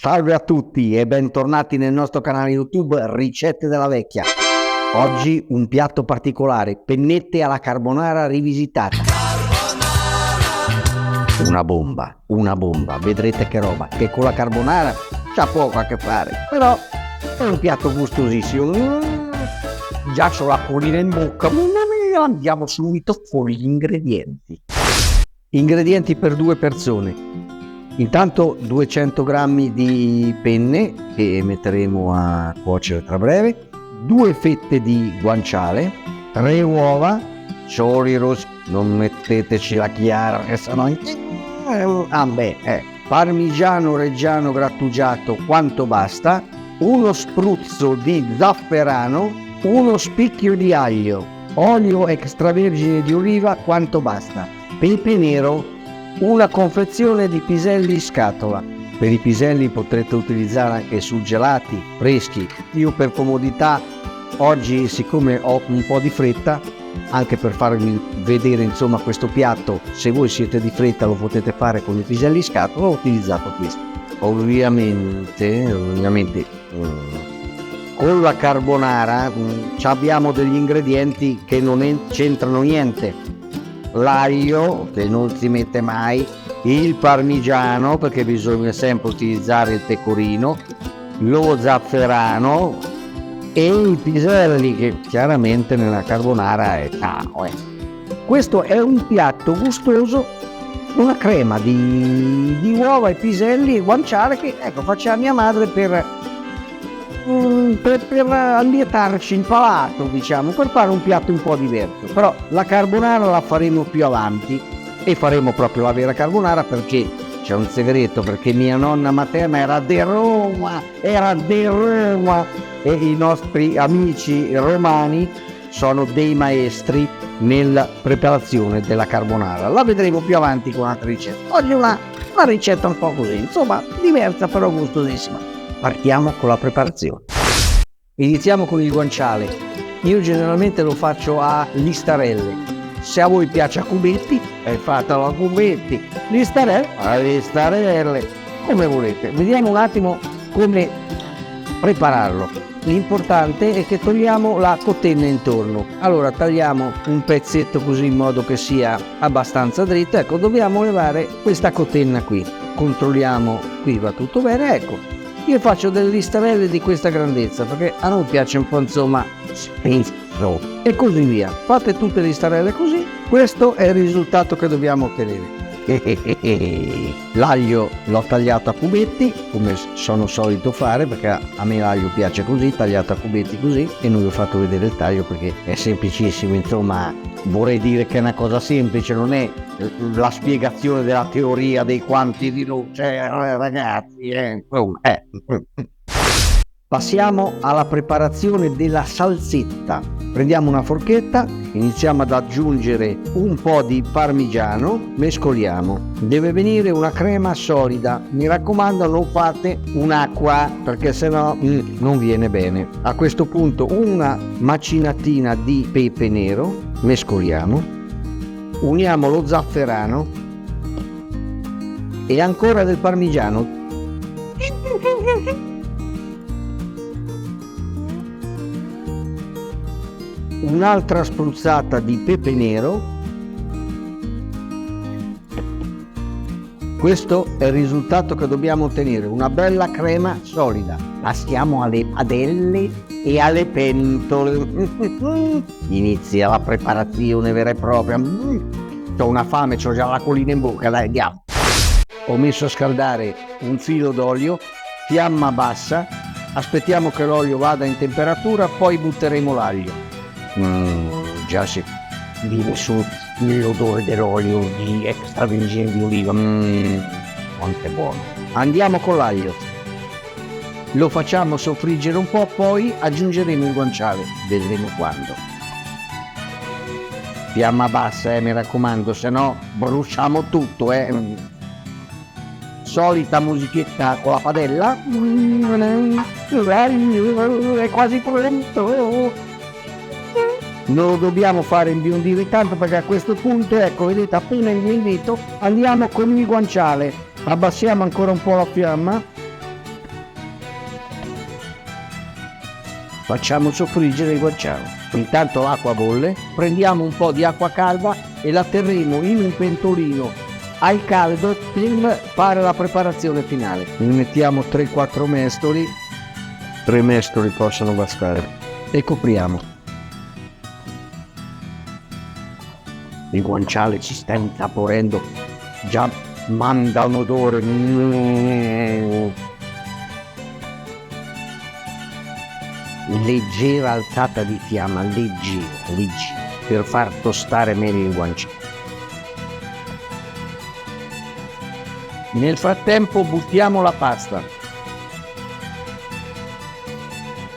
Salve a tutti e bentornati nel nostro canale YouTube Ricette della Vecchia. Oggi un piatto particolare, pennette alla carbonara rivisitata. Una bomba, vedrete che roba, che con la carbonara c'ha poco a che fare, però è un piatto gustosissimo. Già c'ho l'acquolina in bocca. Andiamo subito con gli ingredienti. Ingredienti per 2 persone. Intanto 200 grammi di penne che metteremo a cuocere tra breve, 2 fette di guanciale, 3 uova, soli rossi, non metteteci la chiara che sennò parmigiano reggiano grattugiato quanto basta, uno spruzzo di zafferano, uno spicchio di aglio, olio extravergine di oliva quanto basta, pepe nero, una confezione di piselli in scatola. Per i piselli potrete utilizzare anche surgelati, freschi. Io per comodità oggi, siccome ho un po' di fretta, anche per farvi vedere insomma questo piatto, se voi siete di fretta lo potete fare con i piselli in scatola, ho utilizzato questo. Ovviamente con la carbonara abbiamo degli ingredienti che non c'entrano niente. L'aglio, che non si mette mai, il parmigiano, perché bisogna sempre utilizzare il pecorino, lo zafferano e i piselli, che chiaramente nella carbonara è caro. Questo è un piatto gustoso, una crema di uova e piselli e guanciale che faceva mia madre per allietarci il palato, diciamo, per fare un piatto un po' diverso. Però la carbonara la faremo più avanti e faremo proprio la vera carbonara, perché c'è un segreto, perché mia nonna materna era di Roma e i nostri amici romani sono dei maestri nella preparazione della carbonara. La vedremo più avanti con altre ricette. Oggi una ricetta un po' così, insomma, diversa però gustosissima. Partiamo con la preparazione. Iniziamo con il guanciale. Io generalmente lo faccio a listarelle. Se a voi piace a cubetti, fatelo a cubetti. Listarelle, come volete. Vediamo un attimo come prepararlo. L'importante è che togliamo la cotenna intorno. Allora tagliamo un pezzetto così in modo che sia abbastanza dritto. Ecco, dobbiamo levare questa cotenna qui. Controlliamo, qui va tutto bene, ecco. Io faccio delle listarelle di questa grandezza perché a noi piace un po', insomma, spesso e così via. Fate tutte le listarelle così, questo è il risultato che dobbiamo ottenere. L'aglio l'ho tagliato a cubetti, come sono solito fare, perché a me l'aglio piace così, tagliato a cubetti così, e non vi ho fatto vedere il taglio perché è semplicissimo, insomma, vorrei dire che è una cosa semplice, non è la spiegazione della teoria dei quanti di luce, ragazzi, Passiamo alla preparazione della salsetta. Prendiamo una forchetta, iniziamo ad aggiungere un po' di parmigiano, mescoliamo. Deve venire una crema solida, mi raccomando non fate un'acqua perché sennò non viene bene. A questo punto una macinatina di pepe nero, mescoliamo, uniamo lo zafferano e ancora del parmigiano. Un'altra spruzzata di pepe nero. Questo è il risultato che dobbiamo ottenere, una bella crema solida. Passiamo alle padelle e alle pentole. Inizia la preparazione vera e propria. Ho una fame, c'ho già l'acquolina in bocca, dai, andiamo. Ho messo a scaldare un filo d'olio, fiamma bassa, aspettiamo che l'olio vada in temperatura, poi butteremo l'aglio. Già si viene su l'odore dell'olio di extravergine di oliva, quanto è buono. Andiamo con l'aglio, lo facciamo soffriggere un po', poi aggiungeremo il guanciale, vedremo quando. Fiamma bassa, mi raccomando, se no bruciamo tutto, Solita musichetta con la padella, è quasi pronto. Non lo dobbiamo fare imbiondire tanto perché a questo punto, ecco, vedete, appena imbiondito, andiamo con il guanciale. Abbassiamo ancora un po' la fiamma Facciamo soffriggere il guanciale. Intanto l'acqua bolle, prendiamo un po' di acqua calda e la terremo in un pentolino al caldo per fare la preparazione finale. Ne mettiamo 3-4 mestoli, 3 mestoli possono bastare, e copriamo. Il guanciale ci sta insaporendo, già manda un odore. Leggera alzata di fiamma, leggera, per far tostare meglio il guanciale. Nel frattempo buttiamo la pasta.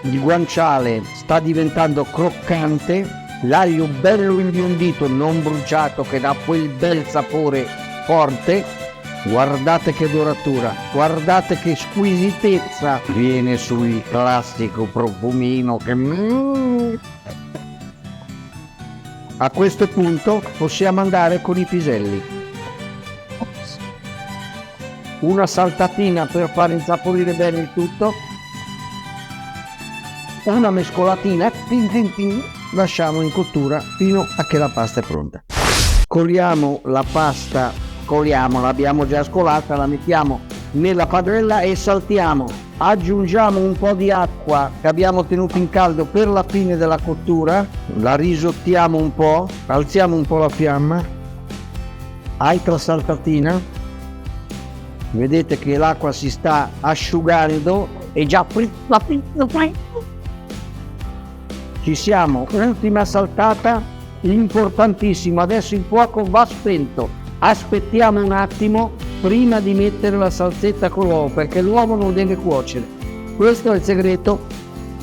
Il guanciale sta diventando croccante, l'aglio bello imbiondito, non bruciato, che dà quel bel sapore forte. Guardate che doratura, guardate che squisitezza, viene sul classico profumino che... A questo punto possiamo andare con i piselli. Una saltatina per far insaporire bene il tutto, una mescolatina, lasciamo in cottura fino a che la pasta è pronta. Coliamo la pasta, l'abbiamo già scolata, la mettiamo nella padella e saltiamo. Aggiungiamo un po' di acqua che abbiamo tenuto in caldo per la fine della cottura, la risottiamo un po', alziamo un po' la fiamma, altra saltatina. Vedete che l'acqua si sta asciugando e già ci siamo. Ultima saltata, importantissimo, adesso il fuoco va spento. Aspettiamo un attimo prima di mettere la salsetta con l'uovo, perché l'uovo non deve cuocere. Questo è il segreto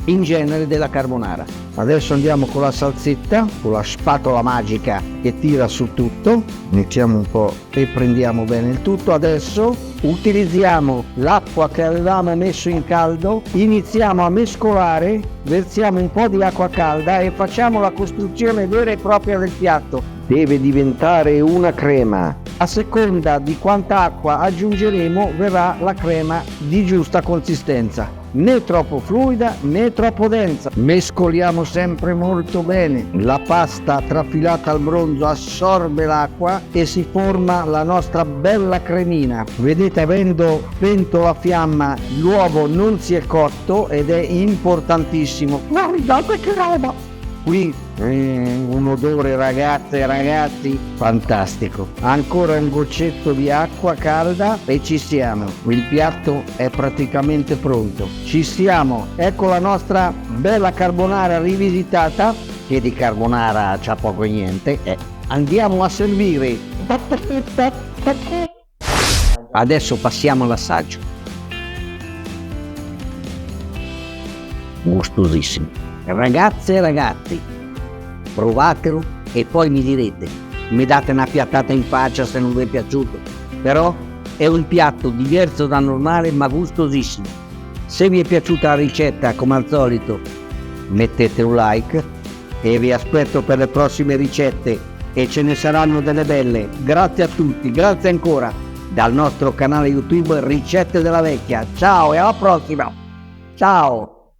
in genere della carbonara. Adesso andiamo con la salsetta, con la spatola magica che tira su tutto, mettiamo un po' e prendiamo bene il tutto. Adesso utilizziamo l'acqua che avevamo messo in caldo, iniziamo a mescolare, versiamo un po' di acqua calda e facciamo la costruzione vera e propria del piatto. Deve diventare una crema. A seconda di quanta acqua aggiungeremo verrà la crema di giusta consistenza. Né troppo fluida né troppo densa. Mescoliamo sempre molto bene. La pasta trafilata al bronzo assorbe l'acqua e si forma la nostra bella cremina. Vedete, avendo spento la fiamma, l'uovo non si è cotto ed è importantissimo. Guardate che roba! Qui un odore, ragazze e ragazzi, fantastico. Ancora un goccetto di acqua calda e ci siamo. Il piatto è praticamente pronto. Ci siamo. Ecco la nostra bella carbonara rivisitata, che di carbonara c'ha poco e niente. Andiamo a servire. Adesso passiamo all'assaggio. Gustosissimo. Ragazze e ragazzi, provatelo e poi mi direte, mi date una piattata in faccia se non vi è piaciuto. Però è un piatto diverso da normale ma gustosissimo. Se vi è piaciuta la ricetta, come al solito, mettete un like e vi aspetto per le prossime ricette, e ce ne saranno delle belle. Grazie a tutti, grazie ancora dal nostro canale YouTube Ricette della Vecchia. Ciao e alla prossima. Ciao.